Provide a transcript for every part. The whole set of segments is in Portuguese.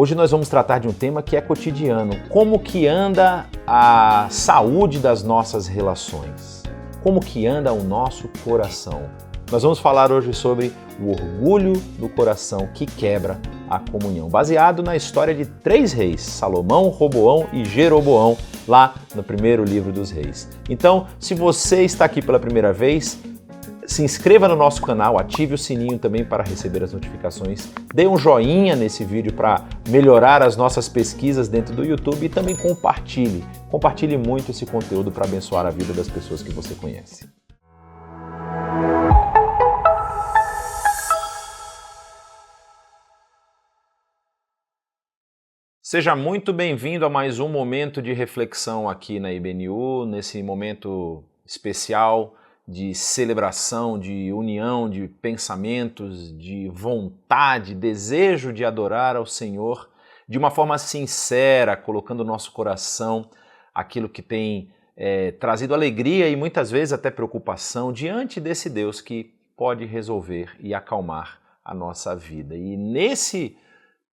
Hoje nós vamos tratar de um tema que é cotidiano. Como que anda a saúde das nossas relações? Como que anda o nosso coração? Nós vamos falar hoje sobre o orgulho do coração que quebra a comunhão, baseado na história de 3 reis, Salomão, Roboão e Jeroboão, lá no primeiro livro dos reis. Então, se você está aqui pela primeira vez, se inscreva no nosso canal, ative o sininho também para receber as notificações, dê um joinha nesse vídeo para melhorar as nossas pesquisas dentro do YouTube e também compartilhe muito esse conteúdo para abençoar a vida das pessoas que você conhece. Seja muito bem-vindo a mais um momento de reflexão aqui na IBNU, nesse momento especial de celebração, de união, de pensamentos, de vontade, desejo de adorar ao Senhor de uma forma sincera, colocando no nosso coração aquilo que tem trazido alegria e muitas vezes até preocupação diante desse Deus que pode resolver e acalmar a nossa vida. E nesse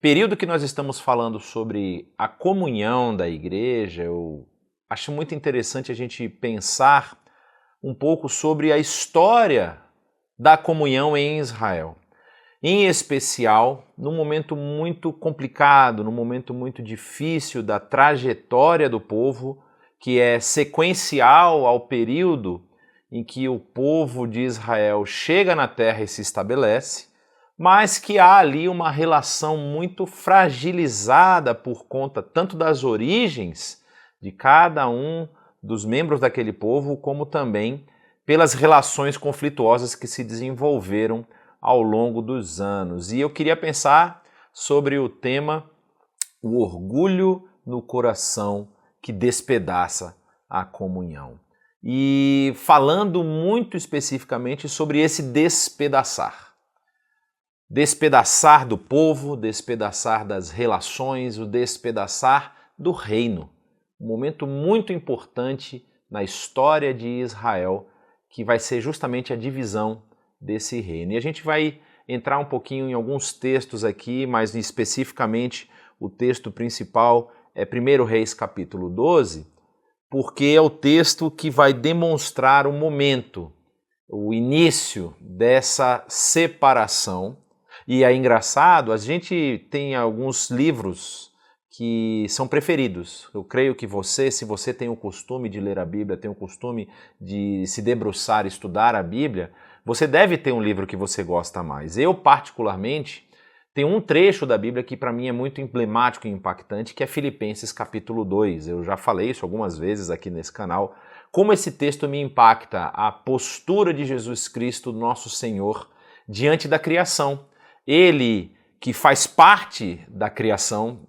período que nós estamos falando sobre a comunhão da igreja, eu acho muito interessante a gente pensar um pouco sobre a história da comunhão em Israel. Em especial, num momento muito complicado, num momento muito difícil da trajetória do povo, que é sequencial ao período em que o povo de Israel chega na terra e se estabelece, mas que há ali uma relação muito fragilizada por conta tanto das origens de cada um dos membros daquele povo, como também pelas relações conflituosas que se desenvolveram ao longo dos anos. E eu queria pensar sobre o tema o orgulho no coração que despedaça a comunhão. E falando muito especificamente sobre esse despedaçar. Despedaçar do povo, despedaçar das relações, o despedaçar do reino. Um momento muito importante na história de Israel, que vai ser justamente a divisão desse reino. E a gente vai entrar um pouquinho em alguns textos aqui, mas especificamente o texto principal é 1 Reis capítulo 12, porque é o texto que vai demonstrar o momento, o início dessa separação. E é engraçado, a gente tem alguns livros que são preferidos. Eu creio que você, se você tem o costume de ler a Bíblia, tem o costume de se debruçar, estudar a Bíblia, você deve ter um livro que você gosta mais. Eu, particularmente, tenho um trecho da Bíblia que para mim é muito emblemático e impactante, que é Filipenses capítulo 2. Eu já falei isso algumas vezes aqui nesse canal, como esse texto me impacta a postura de Jesus Cristo, nosso Senhor, diante da criação. Ele que faz parte da criação,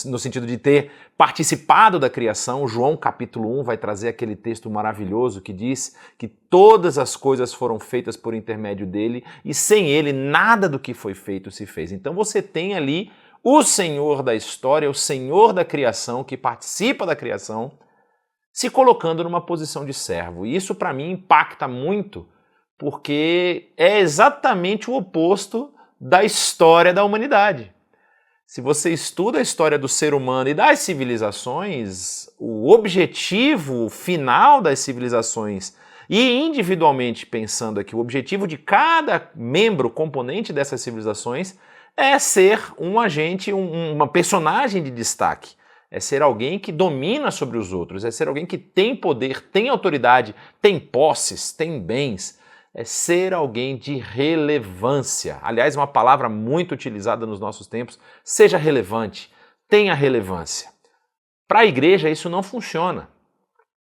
no sentido de ter participado da criação. João capítulo 1 vai trazer aquele texto maravilhoso que diz que todas as coisas foram feitas por intermédio dele e sem ele nada do que foi feito se fez. Então você tem ali o Senhor da história, o Senhor da criação, que participa da criação, se colocando numa posição de servo. E isso para mim impacta muito, porque é exatamente o oposto da história da humanidade. Se você estuda a história do ser humano e das civilizações, o objetivo final das civilizações, e individualmente pensando aqui, o objetivo de cada membro componente dessas civilizações é ser um agente, uma personagem de destaque. É ser alguém que domina sobre os outros, é ser alguém que tem poder, tem autoridade, tem posses, tem bens. É ser alguém de relevância. Aliás, uma palavra muito utilizada nos nossos tempos. Seja relevante, tenha relevância. Para a igreja isso não funciona.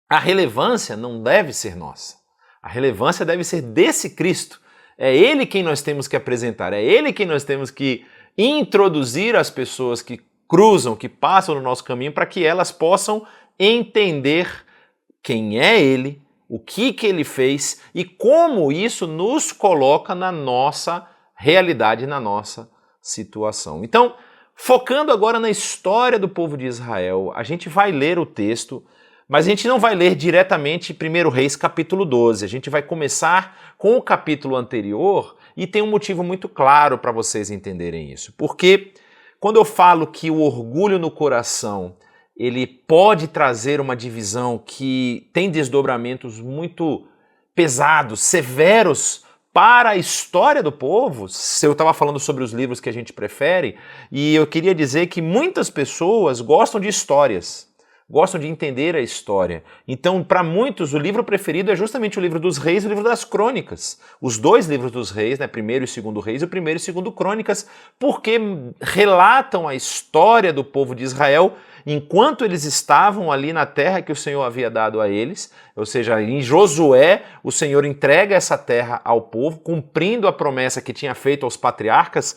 A relevância não deve ser nossa. A relevância deve ser desse Cristo. É Ele quem nós temos que apresentar, é Ele quem nós temos que introduzir as pessoas que cruzam, que passam no nosso caminho, para que elas possam entender quem é Ele, o que Ele fez e como isso nos coloca na nossa realidade, na nossa situação. Então, focando agora na história do povo de Israel, a gente vai ler o texto, mas a gente não vai ler diretamente 1 Reis capítulo 12. A gente vai começar com o capítulo anterior e tem um motivo muito claro para vocês entenderem isso. Porque Quando eu falo que o orgulho no coração, ele pode trazer uma divisão que tem desdobramentos muito pesados, severos para a história do povo, eu estava falando sobre os livros que a gente prefere, e eu queria dizer que muitas pessoas gostam de histórias, gostam de entender a história. Então, para muitos, o livro preferido é justamente o livro dos reis e o livro das crônicas. Os dois livros dos reis, né, primeiro e segundo reis e o primeiro e segundo crônicas, porque relatam a história do povo de Israel enquanto eles estavam ali na terra que o Senhor havia dado a eles, ou seja, em Josué, o Senhor entrega essa terra ao povo, cumprindo a promessa que tinha feito aos patriarcas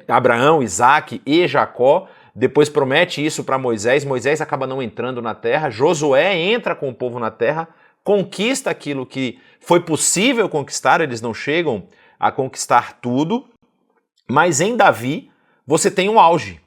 Abraão, Isaque e Jacó. Depois promete isso para Moisés, Moisés acaba não entrando na terra, Josué entra com o povo na terra, conquista aquilo que foi possível conquistar, eles não chegam a conquistar tudo, mas em Davi você tem um auge.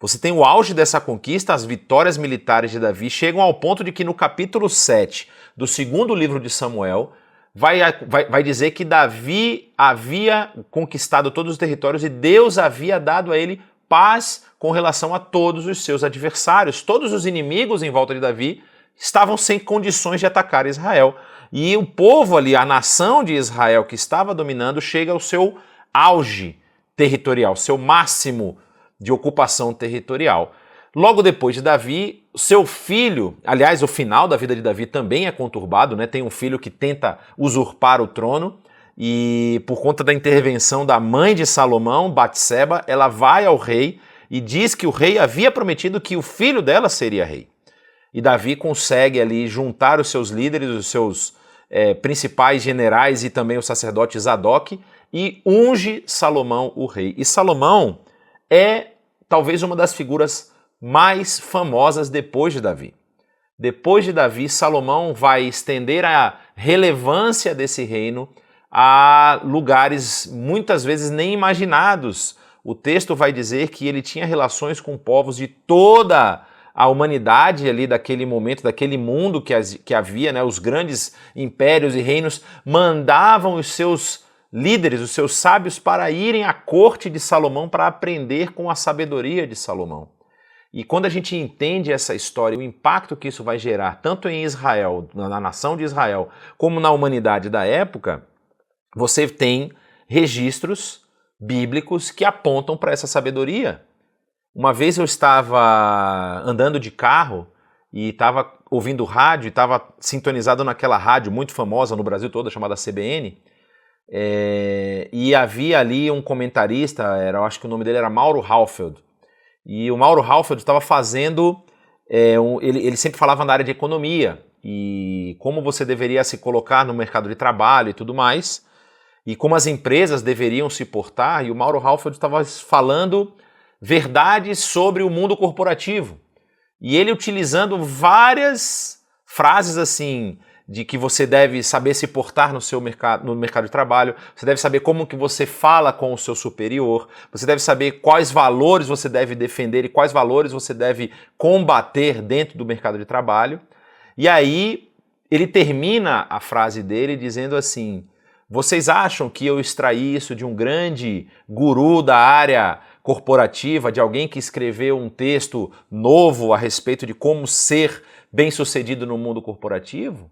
Você tem o auge dessa conquista, as vitórias militares de Davi chegam ao ponto de que no capítulo 7 do segundo livro de Samuel, vai dizer que Davi havia conquistado todos os territórios e Deus havia dado a ele paz com relação a todos os seus adversários. Todos os inimigos em volta de Davi estavam sem condições de atacar Israel. E o povo ali, a nação de Israel que estava dominando, chega ao seu auge territorial, seu máximo de ocupação territorial. Logo depois de Davi, seu filho, aliás, o final da vida de Davi também é conturbado, né? Tem um filho que tenta usurpar o trono e por conta da intervenção da mãe de Salomão, Batseba, ela vai ao rei e diz que o rei havia prometido que o filho dela seria rei. E Davi consegue ali juntar os seus líderes, os seus principais generais e também o sacerdote Zadok e unge Salomão o rei. E Salomão é talvez uma das figuras mais famosas depois de Davi. Depois de Davi, Salomão vai estender a relevância desse reino a lugares muitas vezes nem imaginados. O texto vai dizer que ele tinha relações com povos de toda a humanidade ali daquele momento, daquele mundo que havia, né? Os grandes impérios e reinos mandavam os seus líderes, os seus sábios, para irem à corte de Salomão para aprender com a sabedoria de Salomão. E quando a gente entende essa história, o impacto que isso vai gerar, tanto em Israel, na nação de Israel, como na humanidade da época, você tem registros bíblicos que apontam para essa sabedoria. Uma vez eu estava andando de carro e estava ouvindo rádio, e estava sintonizado naquela rádio muito famosa no Brasil todo, chamada CBN, e havia ali um comentarista, eu acho que o nome dele era Mauro Halfeld, e o Mauro Halfeld estava fazendo, ele sempre falava na área de economia, e como você deveria se colocar no mercado de trabalho e tudo mais, e como as empresas deveriam se portar, e o Mauro Halfeld estava falando verdades sobre o mundo corporativo, e ele utilizando várias frases assim, de que você deve saber se portar no mercado de trabalho, você deve saber como que você fala com o seu superior, você deve saber quais valores você deve defender e quais valores você deve combater dentro do mercado de trabalho. E aí ele termina a frase dele dizendo assim: vocês acham que eu extraí isso de um grande guru da área corporativa, de alguém que escreveu um texto novo a respeito de como ser bem-sucedido no mundo corporativo?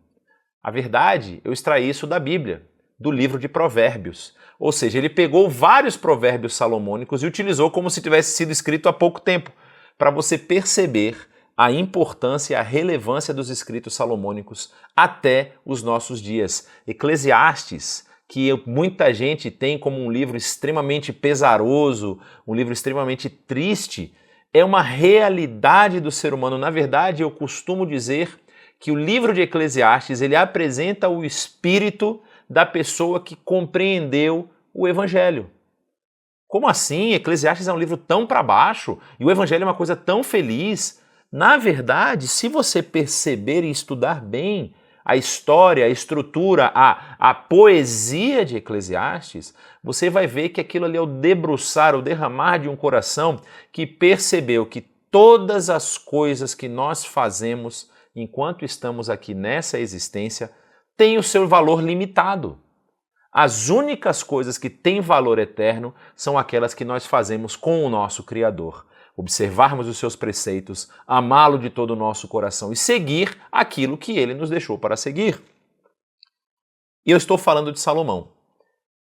A verdade, eu extraí isso da Bíblia, do livro de Provérbios. Ou seja, ele pegou vários provérbios salomônicos e utilizou como se tivesse sido escrito há pouco tempo, para você perceber a importância e a relevância dos escritos salomônicos até os nossos dias. Eclesiastes, que muita gente tem como um livro extremamente pesaroso, um livro extremamente triste, é uma realidade do ser humano. Na verdade, eu costumo dizer que o livro de Eclesiastes, ele apresenta o espírito da pessoa que compreendeu o Evangelho. Como assim? Eclesiastes é um livro tão para baixo e o Evangelho é uma coisa tão feliz. Na verdade, se você perceber e estudar bem a história, a estrutura, a poesia de Eclesiastes, você vai ver que aquilo ali é o debruçar, o derramar de um coração que percebeu que todas as coisas que nós fazemos enquanto estamos aqui nessa existência têm o seu valor limitado. As únicas coisas que têm valor eterno são aquelas que nós fazemos com o nosso Criador. Observarmos os seus preceitos, amá-lo de todo o nosso coração e seguir aquilo que ele nos deixou para seguir. E eu estou falando de Salomão.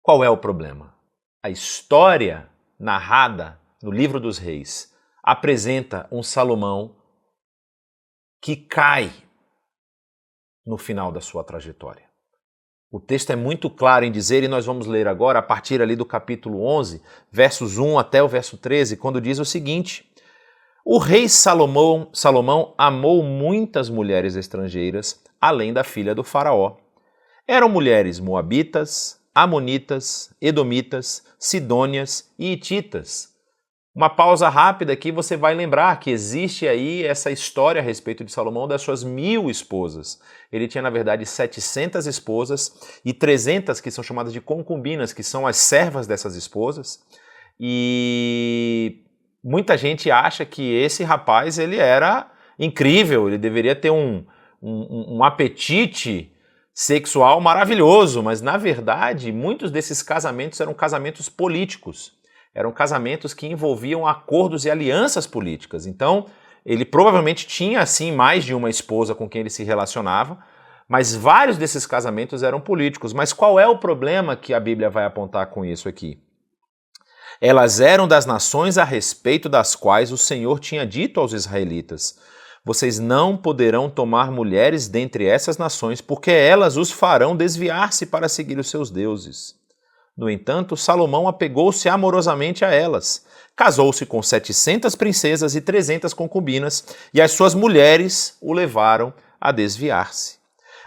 Qual é o problema? A história narrada no livro dos Reis apresenta um Salomão que cai no final da sua trajetória. O texto é muito claro em dizer, e nós vamos ler agora a partir ali do capítulo 11, versos 1 até o verso 13, quando diz o seguinte: o rei Salomão amou muitas mulheres estrangeiras, além da filha do faraó. Eram mulheres moabitas, amonitas, edomitas, sidônias e hititas. Uma pausa rápida aqui, você vai lembrar que existe aí essa história a respeito de Salomão das suas 1000 esposas. Ele tinha, na verdade, 700 esposas e 300 que são chamadas de concubinas, que são as servas dessas esposas. E muita gente acha que esse rapaz ele era incrível, ele deveria ter um apetite sexual maravilhoso, mas, na verdade, muitos desses casamentos eram casamentos políticos. Eram casamentos que envolviam acordos e alianças políticas. Então, ele provavelmente tinha, assim, mais de uma esposa com quem ele se relacionava, mas vários desses casamentos eram políticos. Mas qual é o problema que a Bíblia vai apontar com isso aqui? Elas eram das nações a respeito das quais o Senhor tinha dito aos israelitas: vocês não poderão tomar mulheres dentre essas nações, porque elas os farão desviar-se para seguir os seus deuses. No entanto, Salomão apegou-se amorosamente a elas. Casou-se com 700 princesas e 300 concubinas, e as suas mulheres o levaram a desviar-se.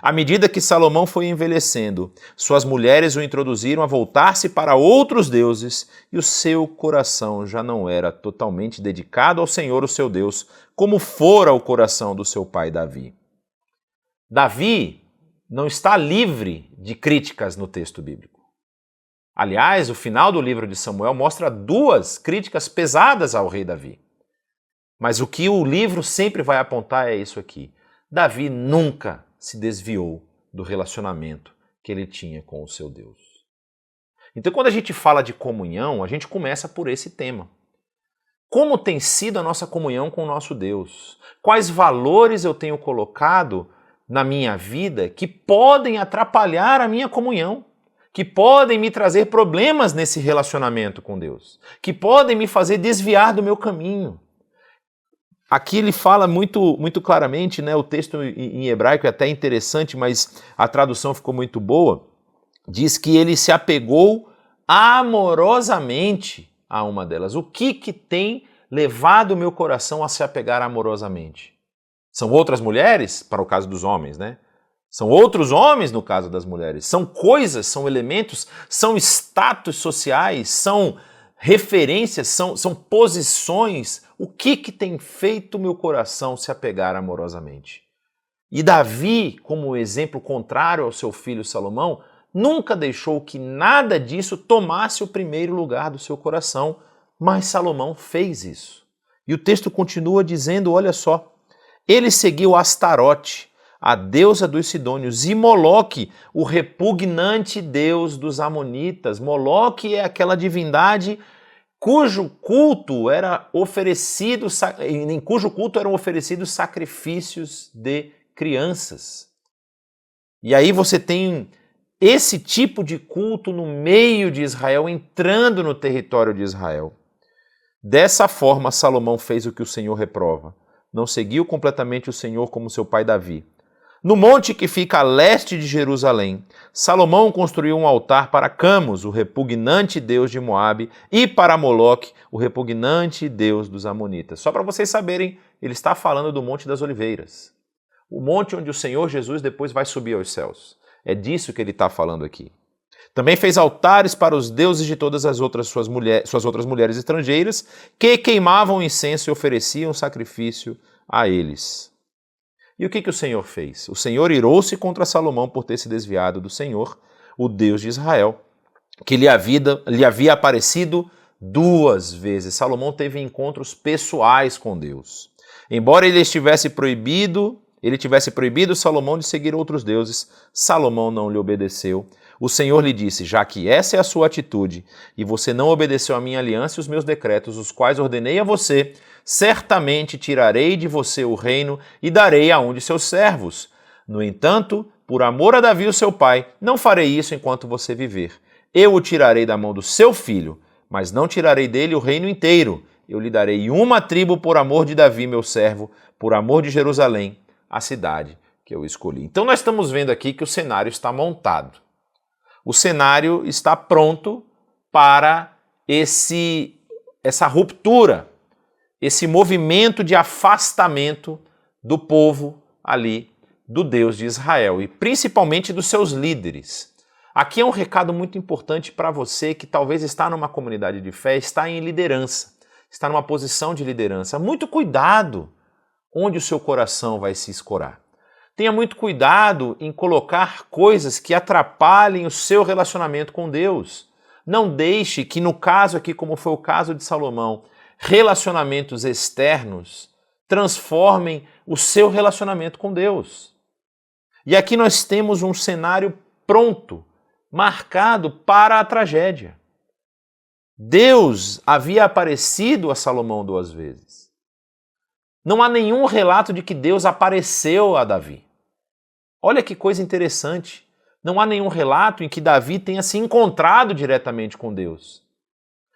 À medida que Salomão foi envelhecendo, suas mulheres o introduziram a voltar-se para outros deuses, e o seu coração já não era totalmente dedicado ao Senhor, o seu Deus, como fora o coração do seu pai Davi. Davi não está livre de críticas no texto bíblico. Aliás, o final do livro de Samuel mostra 2 críticas pesadas ao rei Davi. Mas o que o livro sempre vai apontar é isso aqui. Davi nunca se desviou do relacionamento que ele tinha com o seu Deus. Então, quando a gente fala de comunhão, a gente começa por esse tema. Como tem sido a nossa comunhão com o nosso Deus? Quais valores eu tenho colocado na minha vida que podem atrapalhar a minha comunhão? Que podem me trazer problemas nesse relacionamento com Deus, que podem me fazer desviar do meu caminho. Aqui ele fala muito claramente, né, o texto em hebraico é até interessante, mas a tradução ficou muito boa, diz que ele se apegou amorosamente a uma delas. O que tem levado o meu coração a se apegar amorosamente? São outras mulheres, para o caso dos homens, né? São outros homens no caso das mulheres, são coisas, são elementos, são status sociais, são referências, são posições. O que tem feito meu coração se apegar amorosamente? E Davi, como exemplo contrário ao seu filho Salomão, nunca deixou que nada disso tomasse o primeiro lugar do seu coração, mas Salomão fez isso. E o texto continua dizendo, olha só, ele seguiu Astarote, a deusa dos sidônios, e Moloque, o repugnante deus dos amonitas. Moloque é aquela divindade cujo culto era oferecido, em cujo culto eram oferecidos sacrifícios de crianças. E aí você tem esse tipo de culto no meio de Israel, entrando no território de Israel. Dessa forma, Salomão fez o que o Senhor reprova. Não seguiu completamente o Senhor como seu pai Davi. No monte que fica a leste de Jerusalém, Salomão construiu um altar para Camus, o repugnante deus de Moabe, e para Moloque, o repugnante deus dos amonitas. Só para vocês saberem, ele está falando do Monte das Oliveiras. O monte onde o Senhor Jesus depois vai subir aos céus. É disso que ele está falando aqui. Também fez altares para os deuses de todas as outras suas outras mulheres estrangeiras, que queimavam incenso e ofereciam sacrifício a eles. E o que o Senhor fez? O Senhor irou-se contra Salomão por ter se desviado do Senhor, o Deus de Israel, que lhe havia aparecido 2 vezes. Salomão teve encontros pessoais com Deus. Embora ele tivesse proibido Salomão de seguir outros deuses, Salomão não lhe obedeceu. O Senhor lhe disse: já que essa é a sua atitude, e você não obedeceu à minha aliança e os meus decretos, os quais ordenei a você, certamente tirarei de você o reino e darei a um de seus servos. No entanto, por amor a Davi, o seu pai, não farei isso enquanto você viver. Eu o tirarei da mão do seu filho, mas não tirarei dele o reino inteiro. Eu lhe darei uma tribo por amor de Davi, meu servo, por amor de Jerusalém, a cidade que eu escolhi. Então nós estamos vendo aqui que o cenário está montado. O cenário está pronto para essa ruptura, esse movimento de afastamento do povo ali, do Deus de Israel e principalmente dos seus líderes. Aqui é um recado muito importante para você que talvez está numa comunidade de fé, está em liderança, está numa posição de liderança. Muito cuidado onde o seu coração vai se escorar. Tenha muito cuidado em colocar coisas que atrapalhem o seu relacionamento com Deus. Não deixe que, no caso aqui, como foi o caso de Salomão, relacionamentos externos transformem o seu relacionamento com Deus. E aqui nós temos um cenário pronto, marcado para a tragédia. Deus havia aparecido a Salomão 2 vezes. Não há nenhum relato de que Deus apareceu a Davi. Olha que coisa interessante. Não há nenhum relato em que Davi tenha se encontrado diretamente com Deus.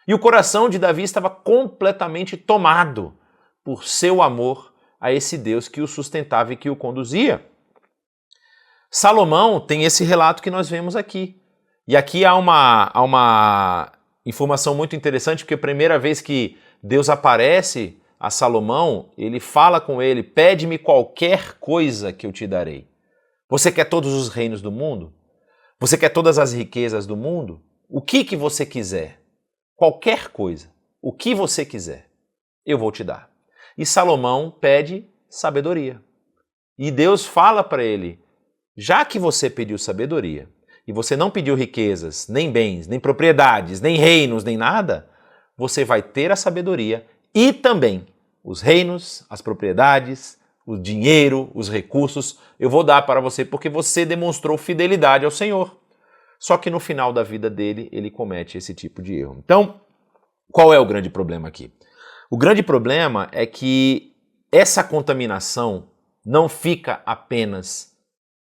E o coração de Davi estava completamente tomado por seu amor a esse Deus que o sustentava e que o conduzia. Salomão tem esse relato que nós vemos aqui. E aqui há uma informação muito interessante, porque a primeira vez que Deus aparece a Salomão, ele fala com ele: pede-me qualquer coisa que eu te darei. Você quer todos os reinos do mundo? Você quer todas as riquezas do mundo? O que você quiser? Qualquer coisa. O que você quiser, eu vou te dar. E Salomão pede sabedoria. E Deus fala para ele: já que você pediu sabedoria, e você não pediu riquezas, nem bens, nem propriedades, nem reinos, nem nada, você vai ter a sabedoria e também os reinos, as propriedades, o dinheiro, os recursos, eu vou dar para você porque você demonstrou fidelidade ao Senhor. Só que no final da vida dele, ele comete esse tipo de erro. Então, qual é o grande problema aqui? O grande problema é que essa contaminação não fica apenas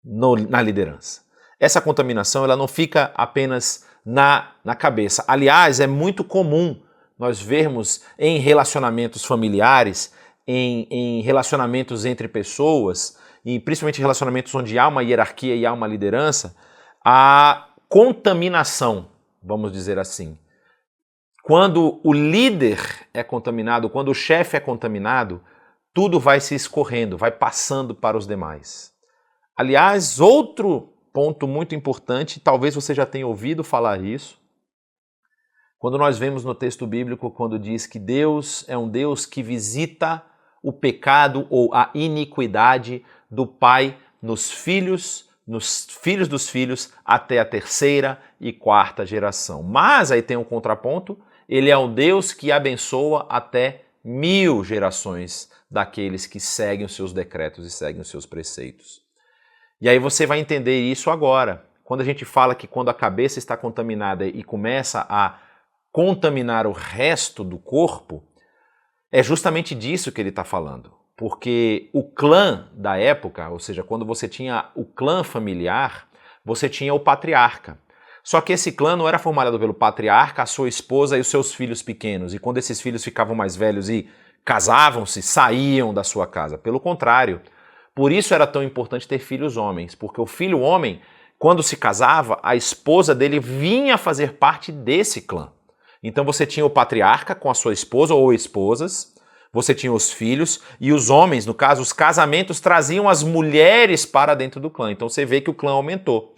na liderança. Essa contaminação ela não fica apenas na cabeça. Aliás, é muito comum nós vermos em relacionamentos familiares, em relacionamentos entre pessoas, e principalmente relacionamentos onde há uma hierarquia e há uma liderança, a contaminação, vamos dizer assim. Quando o líder é contaminado, quando o chefe é contaminado, tudo vai se escorrendo, vai passando para os demais. Aliás, outro ponto muito importante, talvez você já tenha ouvido falar isso, quando nós vemos no texto bíblico, quando diz que Deus é um Deus que visita o pecado ou a iniquidade do pai nos filhos dos filhos, até a 3ª e 4ª geração. Mas aí tem um contraponto, ele é um Deus que abençoa até 1000 gerações daqueles que seguem os seus decretos e seguem os seus preceitos. E aí você vai entender isso agora. Quando a gente fala que quando a cabeça está contaminada e começa a contaminar o resto do corpo, é justamente disso que ele está falando. Porque o clã da época, ou seja, quando você tinha o clã familiar, você tinha o patriarca. Só que esse clã não era formado pelo patriarca, a sua esposa e os seus filhos pequenos. E quando esses filhos ficavam mais velhos e casavam-se, saíam da sua casa. Pelo contrário, por isso era tão importante ter filhos homens, porque o filho homem, quando se casava, a esposa dele vinha fazer parte desse clã. Então você tinha o patriarca com a sua esposa ou esposas, você tinha os filhos e os homens, no caso, os casamentos traziam as mulheres para dentro do clã. Então você vê que o clã aumentou.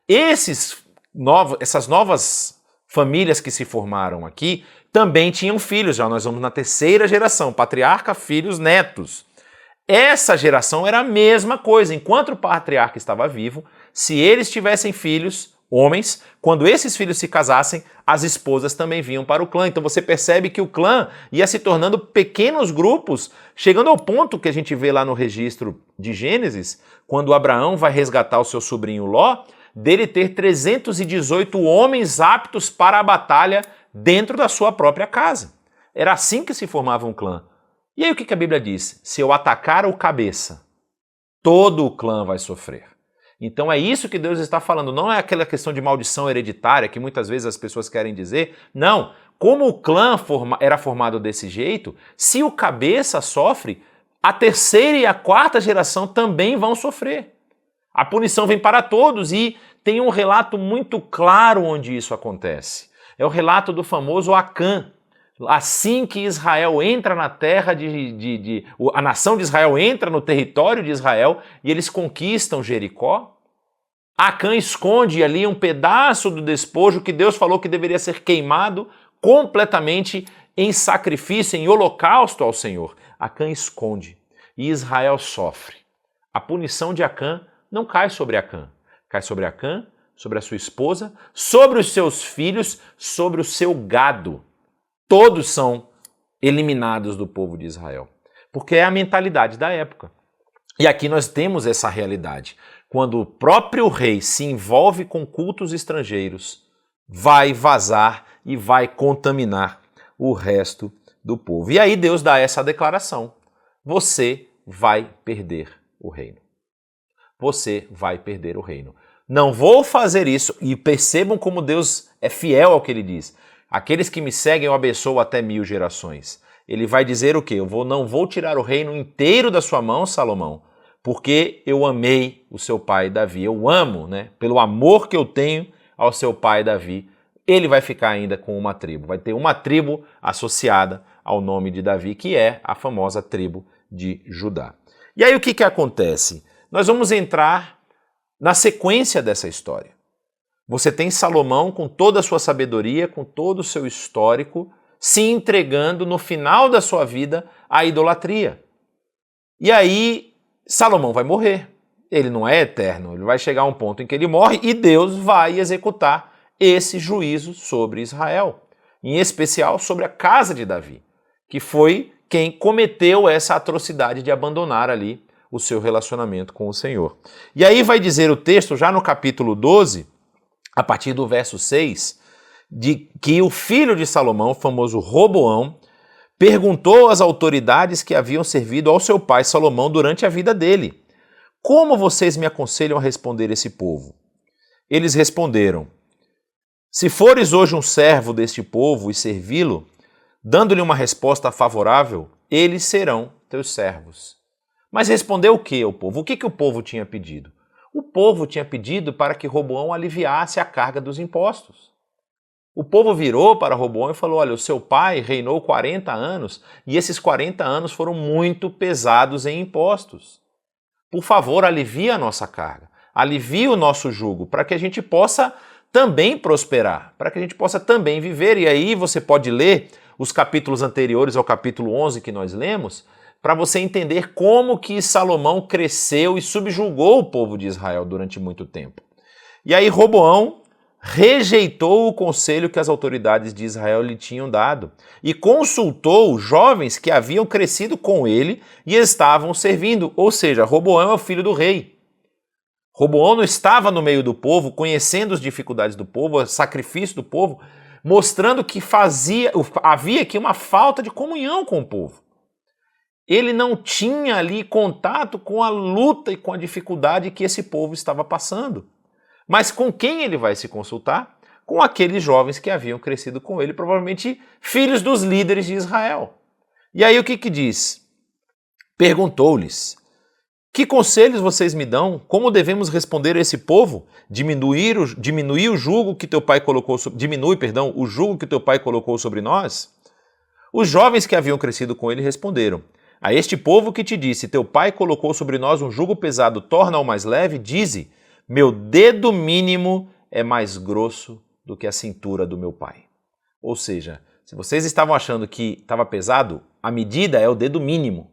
Essas novas famílias que se formaram aqui também tinham filhos, já nós vamos na 3ª geração, patriarca, filhos, netos. Essa geração era a mesma coisa, enquanto o patriarca estava vivo, se eles tivessem filhos, homens, quando esses filhos se casassem, as esposas também vinham para o clã. Então você percebe que o clã ia se tornando pequenos grupos, chegando ao ponto que a gente vê lá no registro de Gênesis, quando Abraão vai resgatar o seu sobrinho Ló, dele ter 318 homens aptos para a batalha dentro da sua própria casa. Era assim que se formava um clã. E aí o que a Bíblia diz? Se eu atacar o cabeça, todo o clã vai sofrer. Então é isso que Deus está falando, não é aquela questão de maldição hereditária que muitas vezes as pessoas querem dizer. Não, como o clã era formado desse jeito, se o cabeça sofre, a terceira e a quarta geração também vão sofrer. A punição vem para todos e tem um relato muito claro onde isso acontece. É o relato do famoso Acã. Assim que Israel entra na terra a nação de Israel entra no território de Israel e eles conquistam Jericó, Acã esconde ali um pedaço do despojo que Deus falou que deveria ser queimado completamente em sacrifício, em holocausto ao Senhor. Acã esconde e Israel sofre. A punição de Acã não cai sobre Acã, cai sobre Acã, sobre a sua esposa, sobre os seus filhos, sobre o seu gado. Todos são eliminados do povo de Israel, porque é a mentalidade da época. E aqui nós temos essa realidade. Quando o próprio rei se envolve com cultos estrangeiros, vai vazar e vai contaminar o resto do povo. E aí Deus dá essa declaração: você vai perder o reino. Você vai perder o reino. Não vou fazer isso, e percebam como Deus é fiel ao que ele diz. Aqueles que me seguem eu abençoo até 1000 gerações. Ele vai dizer o quê? Não vou tirar o reino inteiro da sua mão, Salomão, porque eu amei o seu pai Davi. Eu amo, né? Pelo amor que eu tenho ao seu pai Davi, ele vai ficar ainda com uma tribo. Vai ter uma tribo associada ao nome de Davi, que é a famosa tribo de Judá. E aí o que acontece? Nós vamos entrar na sequência dessa história. Você tem Salomão com toda a sua sabedoria, com todo o seu histórico, se entregando no final da sua vida à idolatria. E aí Salomão vai morrer. Ele não é eterno, ele vai chegar a um ponto em que ele morre e Deus vai executar esse juízo sobre Israel, em especial sobre a casa de Davi, que foi quem cometeu essa atrocidade de abandonar ali o seu relacionamento com o Senhor. E aí vai dizer o texto, já no capítulo 12, a partir do verso 6, de que o filho de Salomão, o famoso Roboão, perguntou às autoridades que haviam servido ao seu pai Salomão durante a vida dele: como vocês me aconselham a responder esse povo? Eles responderam: se fores hoje um servo deste povo e servi-lo, dando-lhe uma resposta favorável, eles serão teus servos. Mas respondeu o que o povo? O que o povo tinha pedido? O povo tinha pedido para que Roboão aliviasse a carga dos impostos. O povo virou para Roboão e falou: olha, o seu pai reinou 40 anos e esses 40 anos foram muito pesados em impostos. Por favor, alivie a nossa carga, alivie o nosso jugo, para que a gente possa também prosperar, para que a gente possa também viver. E aí você pode ler os capítulos anteriores ao capítulo 11 que nós lemos, para você entender como que Salomão cresceu e subjugou o povo de Israel durante muito tempo. E aí Roboão rejeitou o conselho que as autoridades de Israel lhe tinham dado e consultou jovens que haviam crescido com ele e estavam servindo, ou seja, Roboão é o filho do rei. Roboão não estava no meio do povo, conhecendo as dificuldades do povo, o sacrifício do povo, mostrando que havia aqui uma falta de comunhão com o povo. Ele não tinha ali contato com a luta e com a dificuldade que esse povo estava passando. Mas com quem ele vai se consultar? Com aqueles jovens que haviam crescido com ele, provavelmente filhos dos líderes de Israel. E aí o que diz? Perguntou-lhes: que conselhos vocês me dão? Como devemos responder a esse povo? Diminui o jugo que teu pai colocou o jugo que teu pai colocou sobre nós? Os jovens que haviam crescido com ele responderam: a este povo que te disse, teu pai colocou sobre nós um jugo pesado, torna-o mais leve, dize: meu dedo mínimo é mais grosso do que a cintura do meu pai. Ou seja, se vocês estavam achando que estava pesado, a medida é o dedo mínimo.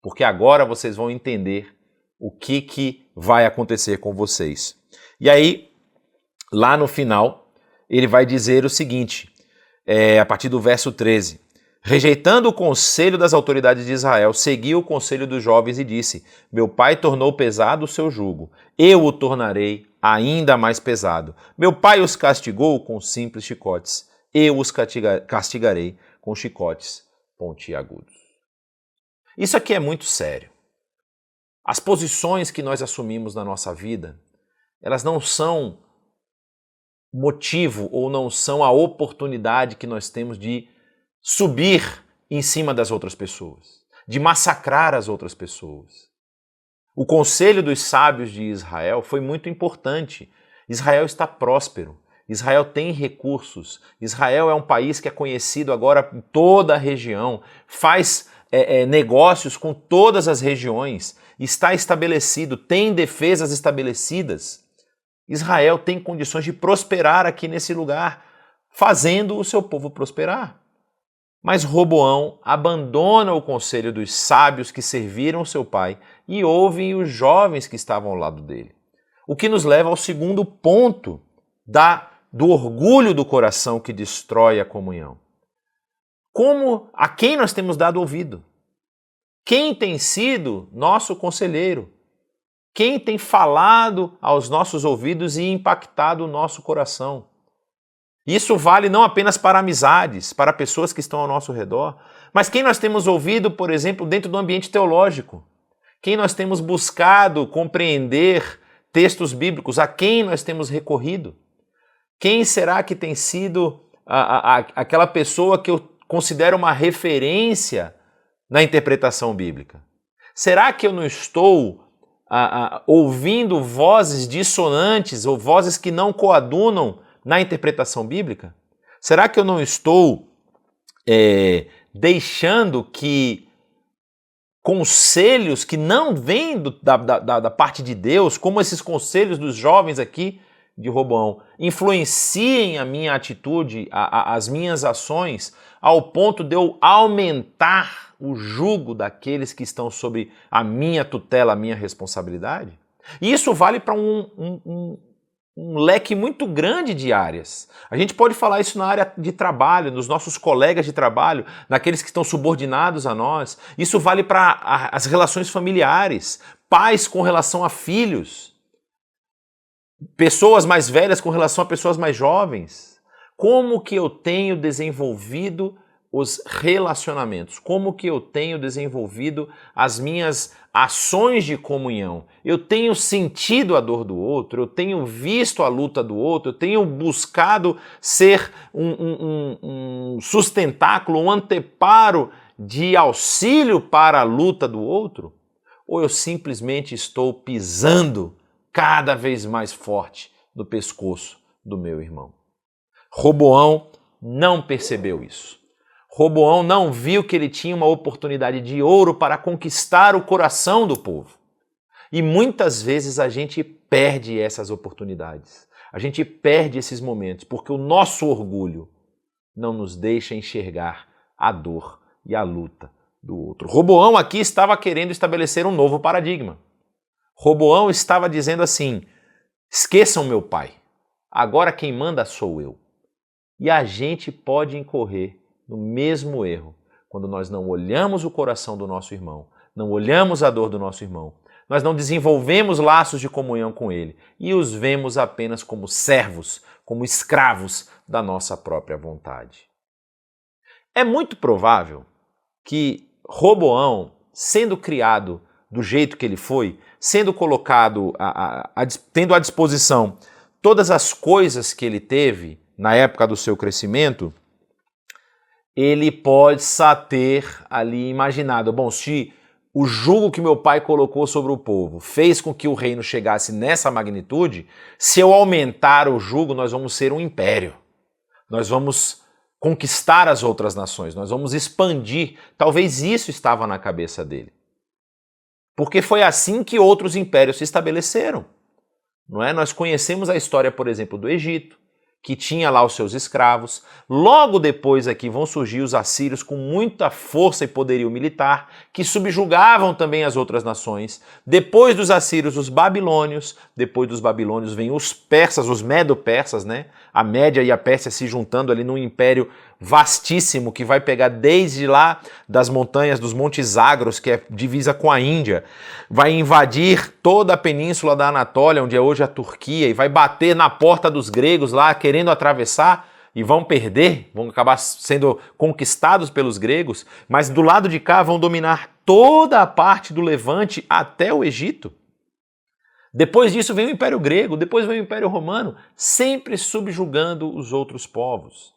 Porque agora vocês vão entender o que vai acontecer com vocês. E aí, lá no final, ele vai dizer o seguinte, a partir do verso 13. Rejeitando o conselho das autoridades de Israel, seguiu o conselho dos jovens e disse: meu pai tornou pesado o seu jugo, eu o tornarei ainda mais pesado. Meu pai os castigou com simples chicotes, eu os castigarei com chicotes pontiagudos. Isso aqui é muito sério. As posições que nós assumimos na nossa vida, elas não são motivo ou não são a oportunidade que nós temos de subir em cima das outras pessoas, de massacrar as outras pessoas. O conselho dos sábios de Israel foi muito importante. Israel está próspero, Israel tem recursos, Israel é um país que é conhecido agora em toda a região, faz negócios com todas as regiões, está estabelecido, tem defesas estabelecidas. Israel tem condições de prosperar aqui nesse lugar, fazendo o seu povo prosperar. Mas Roboão abandona o conselho dos sábios que serviram seu pai e ouvem os jovens que estavam ao lado dele. O que nos leva ao segundo ponto do orgulho do coração que destrói a comunhão. A quem nós temos dado ouvido? Quem tem sido nosso conselheiro? Quem tem falado aos nossos ouvidos e impactado o nosso coração? Isso vale não apenas para amizades, para pessoas que estão ao nosso redor, mas quem nós temos ouvido, por exemplo, dentro do ambiente teológico? Quem nós temos buscado compreender textos bíblicos? A quem nós temos recorrido? Quem será que tem sido aquela pessoa que eu considero uma referência na interpretação bíblica? Será que eu não estou ouvindo vozes dissonantes ou vozes que não coadunam na interpretação bíblica? Será que eu não estou deixando que conselhos que não vêm da parte de Deus, como esses conselhos dos jovens aqui de Roboão, influenciem a minha atitude, as minhas ações, ao ponto de eu aumentar o jugo daqueles que estão sob a minha tutela, a minha responsabilidade? E isso vale para um leque muito grande de áreas. A gente pode falar isso na área de trabalho, nos nossos colegas de trabalho, naqueles que estão subordinados a nós. Isso vale para as relações familiares, pais com relação a filhos, pessoas mais velhas com relação a pessoas mais jovens. Como que eu tenho desenvolvido os relacionamentos? Como que eu tenho desenvolvido as minhas ações de comunhão? Eu tenho sentido a dor do outro, eu tenho visto a luta do outro, eu tenho buscado ser um sustentáculo, um anteparo de auxílio para a luta do outro? Ou eu simplesmente estou pisando cada vez mais forte no pescoço do meu irmão? Roboão não percebeu isso. Roboão não viu que ele tinha uma oportunidade de ouro para conquistar o coração do povo. E muitas vezes a gente perde essas oportunidades. A gente perde esses momentos porque o nosso orgulho não nos deixa enxergar a dor e a luta do outro. Roboão aqui estava querendo estabelecer um novo paradigma. Roboão estava dizendo assim: esqueçam meu pai, agora quem manda sou eu. E a gente pode incorrer no mesmo erro quando nós não olhamos o coração do nosso irmão, não olhamos a dor do nosso irmão, nós não desenvolvemos laços de comunhão com ele e os vemos apenas como servos, como escravos da nossa própria vontade. É muito provável que Roboão, sendo criado do jeito que ele foi, sendo colocado, tendo à disposição todas as coisas que ele teve na época do seu crescimento, ele possa ter ali imaginado, bom, se o jugo que meu pai colocou sobre o povo fez com que o reino chegasse nessa magnitude, se eu aumentar o jugo, nós vamos ser um império. Nós vamos conquistar as outras nações, nós vamos expandir. Talvez isso estava na cabeça dele. Porque foi assim que outros impérios se estabeleceram. Não é? Nós conhecemos a história, por exemplo, do Egito, que tinha lá os seus escravos. Logo depois aqui vão surgir os assírios com muita força e poderio militar, que subjugavam também as outras nações. Depois dos assírios, os babilônios. Depois dos babilônios vêm os persas, os medo-persas, né? A Média e a Pérsia se juntando ali num império vastíssimo que vai pegar desde lá das montanhas dos Montes Zagros, que é divisa com a Índia, vai invadir toda a península da Anatólia, onde é hoje a Turquia, e vai bater na porta dos gregos lá, querendo atravessar, e vão perder, vão acabar sendo conquistados pelos gregos, mas do lado de cá vão dominar toda a parte do Levante até o Egito. Depois disso vem o Império Grego, depois vem o Império Romano, sempre subjugando os outros povos.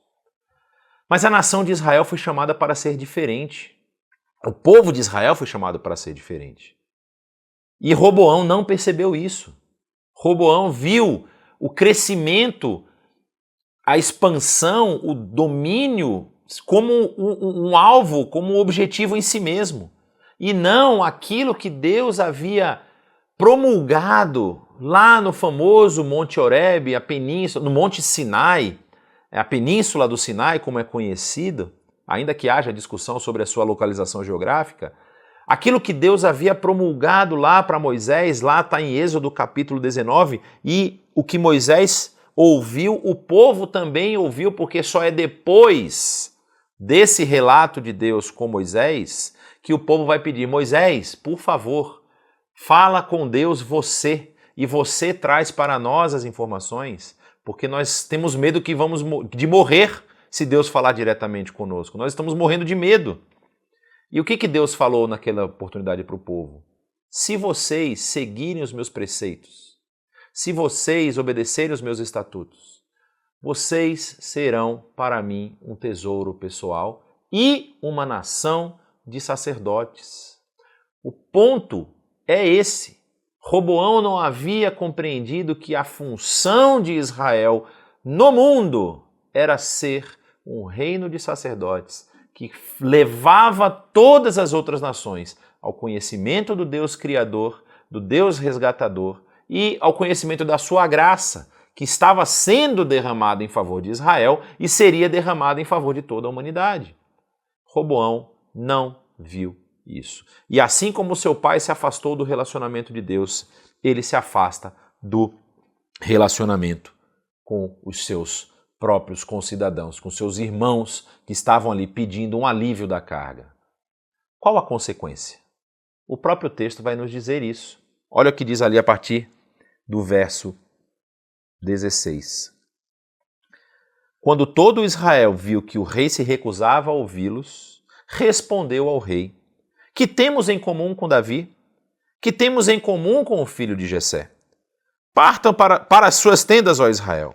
Mas a nação de Israel foi chamada para ser diferente. O povo de Israel foi chamado para ser diferente. E Roboão não percebeu isso. Roboão viu o crescimento, a expansão, o domínio como um alvo, como um objetivo em si mesmo. E não aquilo que Deus havia promulgado lá no famoso Monte Horebe, a península, no Monte Sinai, a península do Sinai, como é conhecido, ainda que haja discussão sobre a sua localização geográfica, aquilo que Deus havia promulgado lá para Moisés, lá está em Êxodo capítulo 19, e o que Moisés ouviu, o povo também ouviu, porque só é depois desse relato de Deus com Moisés que o povo vai pedir: Moisés, por favor, fala com Deus você, e você traz para nós as informações, porque nós temos medo de morrer se Deus falar diretamente conosco. Nós estamos morrendo de medo. E o que Deus falou naquela oportunidade para o povo? Se vocês seguirem os meus preceitos, se vocês obedecerem os meus estatutos, vocês serão para mim um tesouro pessoal e uma nação de sacerdotes. O ponto é esse. Roboão não havia compreendido que a função de Israel no mundo era ser um reino de sacerdotes que levava todas as outras nações ao conhecimento do Deus Criador, do Deus Resgatador e ao conhecimento da sua graça, que estava sendo derramada em favor de Israel e seria derramada em favor de toda a humanidade. Roboão não viu isso. E assim como seu pai se afastou do relacionamento de Deus, ele se afasta do relacionamento com os seus próprios concidadãos, com seus irmãos que estavam ali pedindo um alívio da carga. Qual a consequência? O próprio texto vai nos dizer isso. Olha o que diz ali a partir do verso 16. Quando todo Israel viu que o rei se recusava a ouvi-los, respondeu ao rei: que temos em comum com Davi? Que temos em comum com o filho de Jessé? Partam para as suas tendas, ó Israel.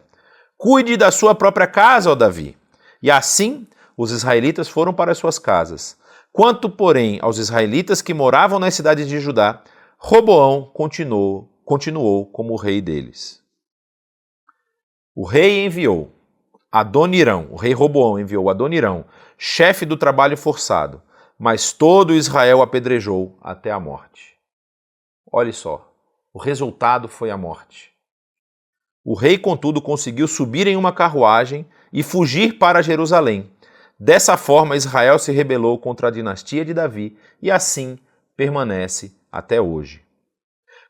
Cuide da sua própria casa, ó Davi. E assim os israelitas foram para as suas casas. Quanto, porém, aos israelitas que moravam nas cidades de Judá, Roboão continuou como o rei deles. O rei enviou Adonirão, o rei Roboão enviou Adonirão, chefe do trabalho forçado, mas todo Israel apedrejou até a morte. Olhe só, o resultado foi a morte. O rei, contudo, conseguiu subir em uma carruagem e fugir para Jerusalém. Dessa forma, Israel se rebelou contra a dinastia de Davi e assim permanece até hoje.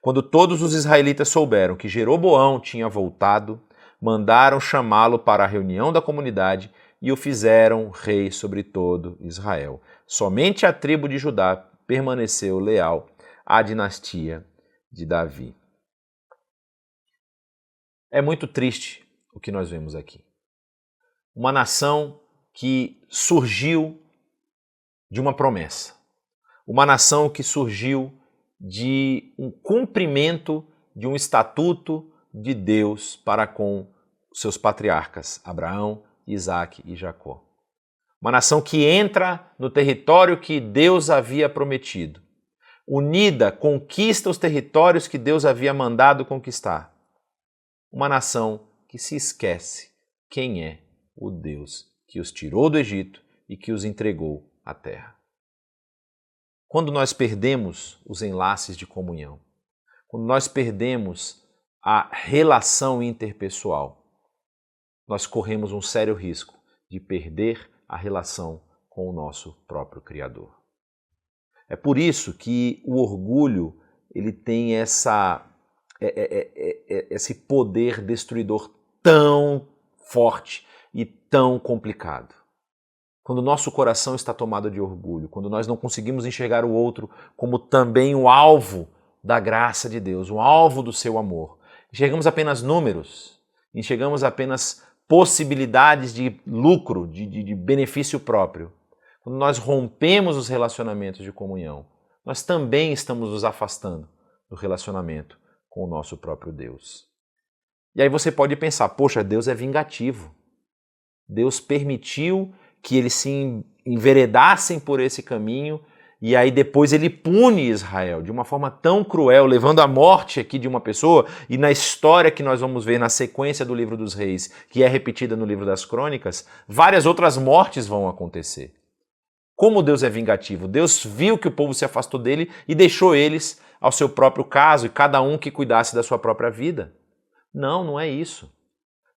Quando todos os israelitas souberam que Jeroboão tinha voltado, mandaram chamá-lo para a reunião da comunidade e o fizeram rei sobre todo Israel. Somente a tribo de Judá permaneceu leal à dinastia de Davi. É muito triste o que nós vemos aqui. Uma nação que surgiu de uma promessa. Uma nação que surgiu de um cumprimento de um estatuto de Deus para com seus patriarcas, Abraão, Isaque e Jacó. Uma nação que entra no território que Deus havia prometido. Unida, conquista os territórios que Deus havia mandado conquistar. Uma nação que se esquece quem é o Deus que os tirou do Egito e que os entregou à terra. Quando nós perdemos os enlaces de comunhão, quando nós perdemos a relação interpessoal, nós corremos um sério risco de perder a relação com o nosso próprio Criador. É por isso que o orgulho ele tem esse poder destruidor tão forte e tão complicado. Quando o nosso coração está tomado de orgulho, quando nós não conseguimos enxergar o outro como também o alvo da graça de Deus, o alvo do seu amor, enxergamos apenas números, enxergamos apenas possibilidades de lucro, de benefício próprio. Quando nós rompemos os relacionamentos de comunhão, nós também estamos nos afastando do relacionamento com o nosso próprio Deus. E aí você pode pensar, poxa, Deus é vingativo. Deus permitiu que eles se enveredassem por esse caminho e aí depois ele pune Israel de uma forma tão cruel, levando à morte aqui de uma pessoa, e na história que nós vamos ver na sequência do livro dos reis, que é repetida no livro das crônicas, várias outras mortes vão acontecer. Como Deus é vingativo? Deus viu que o povo se afastou dele e deixou eles ao seu próprio caso, e cada um que cuidasse da sua própria vida. Não, não é isso.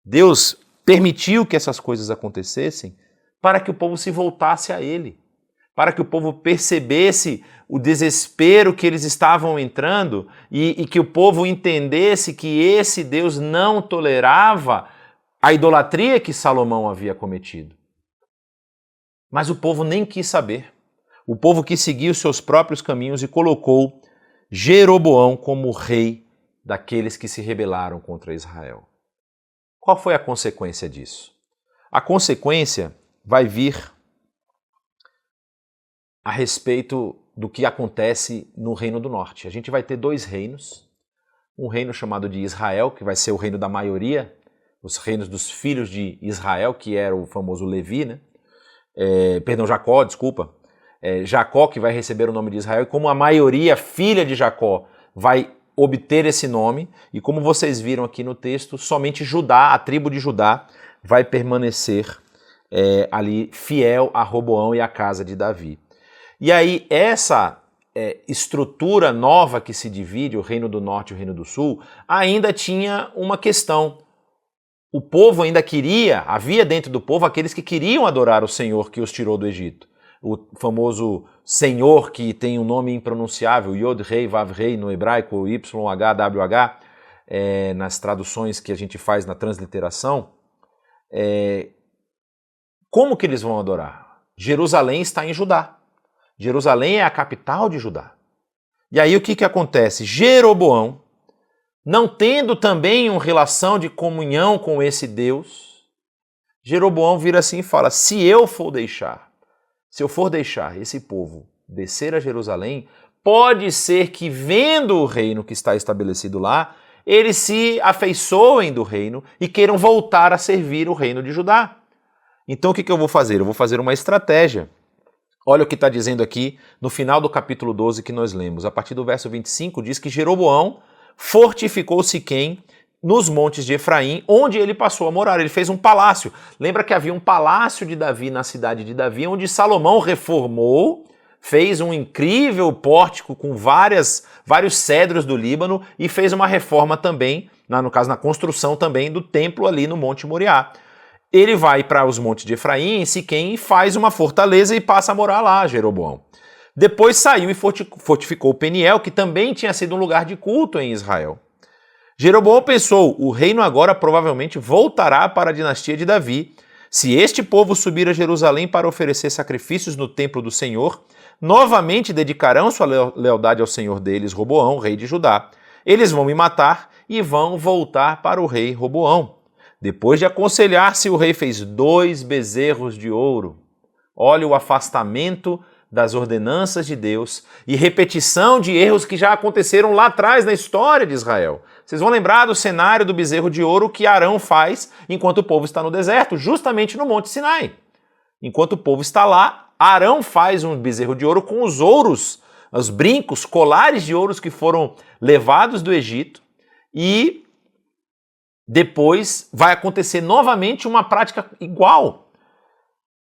Deus permitiu que essas coisas acontecessem para que o povo se voltasse a ele, para que o povo percebesse o desespero que eles estavam entrando e que o povo entendesse que esse Deus não tolerava a idolatria que Salomão havia cometido. Mas o povo nem quis saber. O povo quis seguir os seus próprios caminhos e colocou Jeroboão como rei daqueles que se rebelaram contra Israel. Qual foi a consequência disso? A consequência vai vir a respeito do que acontece no Reino do Norte. A gente vai ter dois reinos, um reino chamado de Israel, que vai ser o reino da maioria, os reinos dos filhos de Israel, que era o famoso Levi, né? Jacó, desculpa. Jacó, que vai receber o nome de Israel, e como a maioria filha de Jacó vai obter esse nome, e como vocês viram aqui no texto, somente Judá, a tribo de Judá, vai permanecer ali fiel a Roboão e a casa de Davi. E aí essa estrutura nova que se divide, o Reino do Norte e o Reino do Sul, ainda tinha uma questão. O povo ainda havia dentro do povo aqueles que queriam adorar o Senhor que os tirou do Egito. O famoso Senhor que tem um nome impronunciável, Yod Rei Vav Rei no hebraico, YHWH, nas traduções que a gente faz na transliteração. Como que eles vão adorar? Jerusalém está em Judá. Jerusalém é a capital de Judá. E aí o que acontece? Jeroboão, não tendo também uma relação de comunhão com esse Deus, Jeroboão vira assim e fala, se eu for deixar esse povo descer a Jerusalém, pode ser que vendo o reino que está estabelecido lá, eles se afeiçoem do reino e queiram voltar a servir o reino de Judá. Então o que eu vou fazer? Eu vou fazer uma estratégia. Olha o que está dizendo aqui no final do capítulo 12 que nós lemos. A partir do verso 25 diz que Jeroboão fortificou Siquém nos montes de Efraim, onde ele passou a morar. Ele fez um palácio. Lembra que havia um palácio de Davi na cidade de Davi, onde Salomão reformou, fez um incrível pórtico com vários cedros do Líbano e fez uma reforma também, no caso na construção também do templo ali no Monte Moriá. Ele vai para os montes de Efraim, em Siquém, e faz uma fortaleza e passa a morar lá, Jeroboão. Depois saiu e fortificou Peniel, que também tinha sido um lugar de culto em Israel. Jeroboão pensou, o reino agora provavelmente voltará para a dinastia de Davi. Se este povo subir a Jerusalém para oferecer sacrifícios no templo do Senhor, novamente dedicarão sua lealdade ao Senhor deles, Roboão, rei de Judá. Eles vão me matar e vão voltar para o rei Roboão. Depois de aconselhar-se, o rei fez 2 bezerros de ouro. Olha o afastamento das ordenanças de Deus e repetição de erros que já aconteceram lá atrás na história de Israel. Vocês vão lembrar do cenário do bezerro de ouro que Arão faz enquanto o povo está no deserto, justamente no Monte Sinai. Enquanto o povo está lá, Arão faz um bezerro de ouro com os ouros, os brincos, colares de ouros que foram levados do Egito, e depois vai acontecer novamente uma prática igual.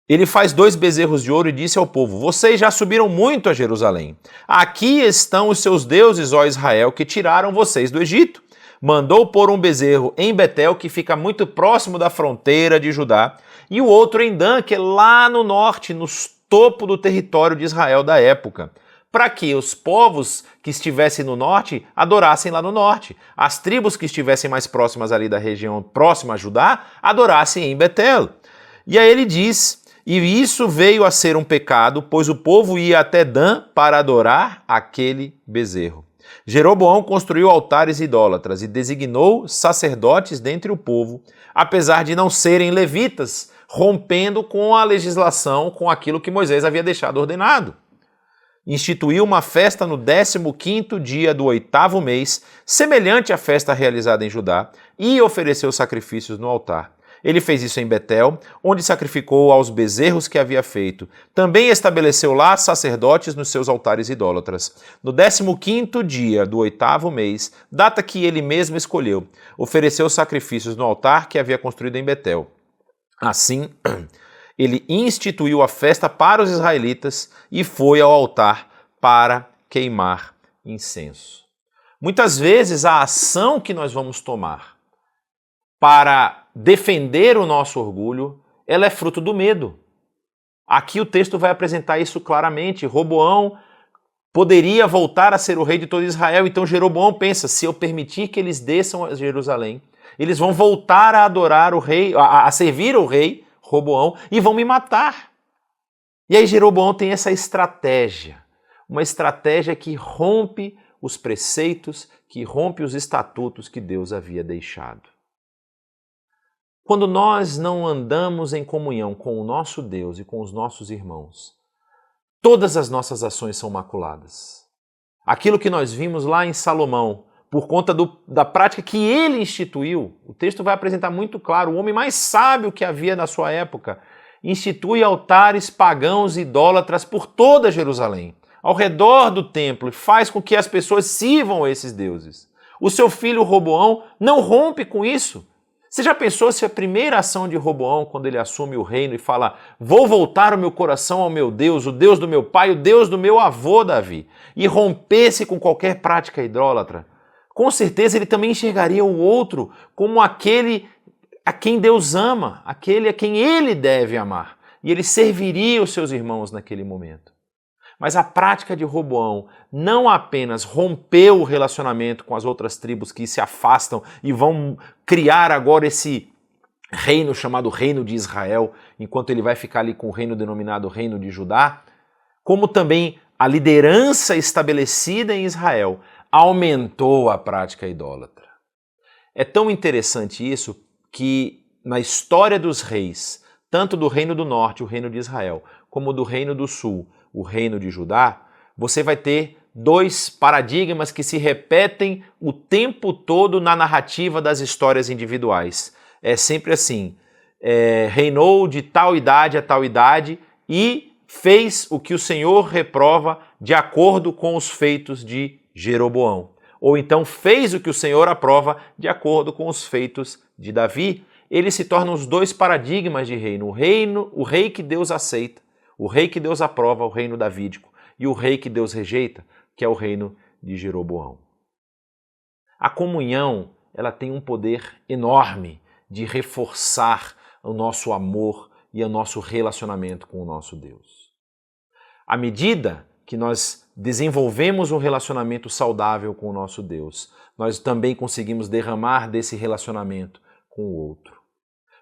Ele faz 2 bezerros de ouro e disse ao povo, vocês já subiram muito a Jerusalém. Aqui estão os seus deuses, ó Israel, que tiraram vocês do Egito. mandou pôr um bezerro em Betel, que fica muito próximo da fronteira de Judá, e o outro em Dan, que é lá no norte, no topo do território de Israel da época, para que os povos que estivessem no norte adorassem lá no norte. As tribos que estivessem mais próximas ali da região próxima a Judá adorassem em Betel. E aí ele diz: e isso veio a ser um pecado, pois o povo ia até Dan para adorar aquele bezerro. Jeroboão construiu altares idólatras e designou sacerdotes dentre o povo, apesar de não serem levitas, rompendo com a legislação, com aquilo que Moisés havia deixado ordenado. Instituiu uma festa no 15º dia do 8º mês, semelhante à festa realizada em Judá, e ofereceu sacrifícios no altar. Ele fez isso em Betel, onde sacrificou aos bezerros que havia feito. Também estabeleceu lá sacerdotes nos seus altares idólatras. No 15º dia do 8º mês, data que ele mesmo escolheu, ofereceu sacrifícios no altar que havia construído em Betel. Assim, ele instituiu a festa para os israelitas e foi ao altar para queimar incenso. Muitas vezes a ação que nós vamos tomar para defender o nosso orgulho, ela é fruto do medo. Aqui o texto vai apresentar isso claramente. Roboão poderia voltar a ser o rei de todo Israel, então Jeroboão pensa: se eu permitir que eles desçam a Jerusalém, eles vão voltar a adorar o rei, a servir o rei Roboão, e vão me matar. E aí Jeroboão tem essa estratégia, uma estratégia que rompe os preceitos, que rompe os estatutos que Deus havia deixado. Quando nós não andamos em comunhão com o nosso Deus e com os nossos irmãos, todas as nossas ações são maculadas. Aquilo que nós vimos lá em Salomão, por conta da prática que ele instituiu, o texto vai apresentar muito claro: o homem mais sábio que havia na sua época institui altares pagãos idólatras por toda Jerusalém, ao redor do templo, e faz com que as pessoas sirvam a esses deuses. O seu filho Roboão não rompe com isso. Você já pensou se a primeira ação de Roboão, quando ele assume o reino e fala: vou voltar o meu coração ao meu Deus, o Deus do meu pai, o Deus do meu avô Davi, e rompesse com qualquer prática idólatra? Com certeza ele também enxergaria o outro como aquele a quem Deus ama, aquele a quem ele deve amar. E ele serviria os seus irmãos naquele momento. Mas a prática de Roboão não apenas rompeu o relacionamento com as outras tribos que se afastam e vão criar agora esse reino chamado Reino de Israel, enquanto ele vai ficar ali com o reino denominado Reino de Judá, como também a liderança estabelecida em Israel aumentou a prática idólatra. É tão interessante isso que na história dos reis, tanto do Reino do Norte, o Reino de Israel, como do Reino do Sul, o Reino de Judá, você vai ter dois paradigmas que se repetem o tempo todo na narrativa das histórias individuais. É sempre assim: reinou de tal idade a tal idade e fez o que o Senhor reprova de acordo com os feitos de Jeroboão. Ou então fez o que o Senhor aprova de acordo com os feitos de Davi. Eles se tornam os dois paradigmas de reino. O rei que Deus aceita, o rei que Deus aprova, o reino davídico, e o rei que Deus rejeita, que é o reino de Jeroboão. A comunhão, ela tem um poder enorme de reforçar o nosso amor e o nosso relacionamento com o nosso Deus. À medida que nós desenvolvemos um relacionamento saudável com o nosso Deus, nós também conseguimos derramar desse relacionamento com o outro.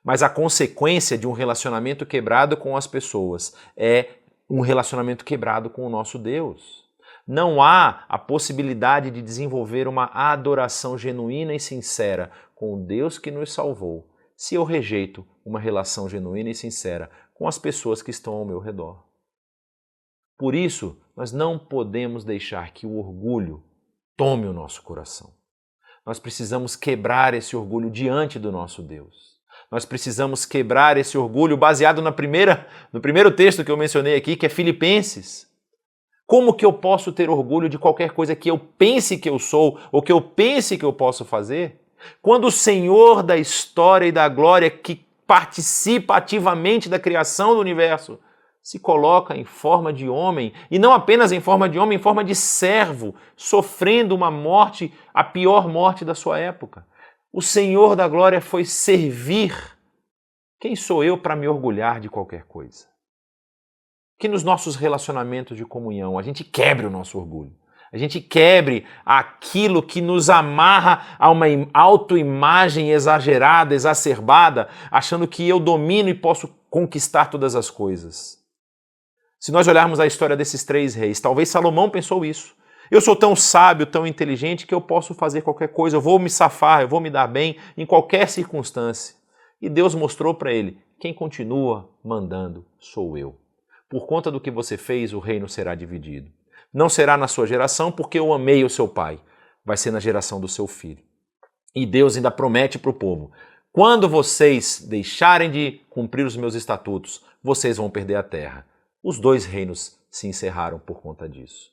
Mas a consequência de um relacionamento quebrado com as pessoas é um relacionamento quebrado com o nosso Deus. Não há a possibilidade de desenvolver uma adoração genuína e sincera com o Deus que nos salvou, se eu rejeito uma relação genuína e sincera com as pessoas que estão ao meu redor. Por isso, nós não podemos deixar que o orgulho tome o nosso coração. Nós precisamos quebrar esse orgulho diante do nosso Deus. Nós precisamos quebrar esse orgulho baseado no primeiro texto que eu mencionei aqui, que é Filipenses. Como que eu posso ter orgulho de qualquer coisa que eu pense que eu sou ou que eu pense que eu posso fazer? Quando o Senhor da história e da glória, que participa ativamente da criação do universo, se coloca em forma de homem, e não apenas em forma de homem, em forma de servo, sofrendo uma morte, a pior morte da sua época. O Senhor da glória foi servir. Quem sou eu para me orgulhar de qualquer coisa? Que nos nossos relacionamentos de comunhão a gente quebre o nosso orgulho. A gente quebre aquilo que nos amarra a uma autoimagem exagerada, exacerbada, achando que eu domino e posso conquistar todas as coisas. Se nós olharmos a história desses 3 reis, talvez Salomão pensou isso. Eu sou tão sábio, tão inteligente que eu posso fazer qualquer coisa, eu vou me safar, eu vou me dar bem em qualquer circunstância. E Deus mostrou para ele, quem continua mandando sou eu. Por conta do que você fez, o reino será dividido. Não será na sua geração porque eu amei o seu pai, vai ser na geração do seu filho. E Deus ainda promete para o povo, quando vocês deixarem de cumprir os meus estatutos, vocês vão perder a terra. Os 2 reinos se encerraram por conta disso.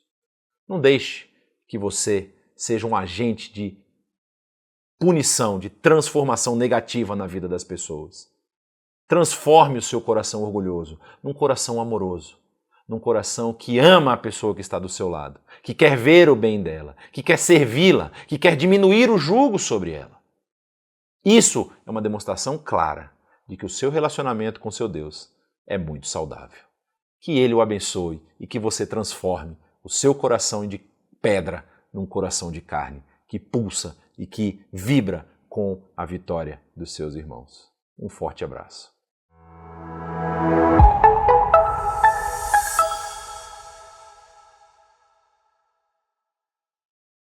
Não deixe que você seja um agente de punição, de transformação negativa na vida das pessoas. Transforme o seu coração orgulhoso num coração amoroso, num coração que ama a pessoa que está do seu lado, que quer ver o bem dela, que quer servi-la, que quer diminuir o jugo sobre ela. Isso é uma demonstração clara de que o seu relacionamento com seu Deus é muito saudável. Que Ele o abençoe e que você transforme o seu coração de pedra num coração de carne, que pulsa e que vibra com a vitória dos seus irmãos. Um forte abraço.